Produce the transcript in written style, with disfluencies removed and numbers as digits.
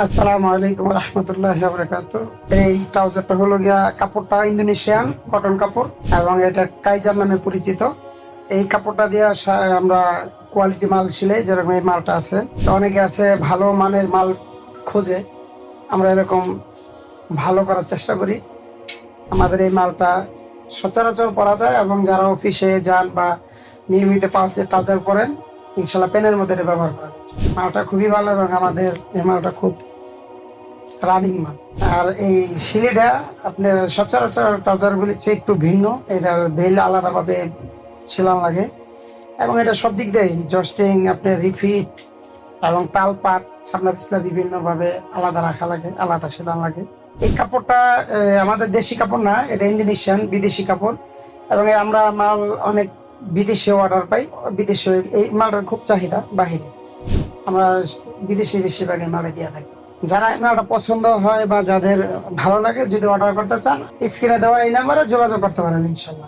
আসসালামু আলাইকুম রহমতুল্লাহ বরকাত। এই ট্রাউজারটা হলো গিয়া কাপড়টা ইন্দোনেশিয়ান কটন কাপড় এবং এটা কাইজার নামে পরিচিত। এই কাপড়টা দিয়ে আমরা কোয়ালিটি মাল সিলাই, যেরকম এই মালটা আছে। তো অনেকে আছে ভালো মানের মাল খোঁজে, আমরা এরকম ভালো করার চেষ্টা করি। আমাদের এই মালটা সচরাচর পরা যায় এবং যারা অফিসে যান বা নিয়মিত ট্রাউজার পরেন, ইনশাল্লাহ পেনের মধ্যে এটা ব্যবহার করেন। মালটা খুবই ভালো এবং আমাদের এই মালটা খুব রানিং মাল। আর এই সিলিটা আপনার সচরাচর ট্রাউজারগুলির চেয়ে একটু ভিন্ন। এটার বেল আলাদাভাবে ছিলান লাগে এবং এটা সব দিক দিয়েই জস্টিং, আপনার রিফিট এবং তালপাট, ছাপনা পিছলা বিভিন্নভাবে আলাদা রাখা লাগে, আলাদা সেলান লাগে। এই কাপড়টা আমাদের দেশি কাপড় না, এটা ইন্দোনেশিয়ান বিদেশি কাপড় এবং আমরা মাল অনেক বিদেশে অর্ডার পাই। বিদেশে এই মালটার খুব চাহিদা বাহিরে, আমরা বিদেশি বেশিরভাগ এই মালে দিয়ে থাকি। যারা এই মালটা পছন্দ হয় বা যাদের ভালো লাগে, যদি অর্ডার করতে চান, স্ক্রিনে দেওয়া এই নাম্বারে যোগাযোগ করতে পারেন ইনশাল্লাহ।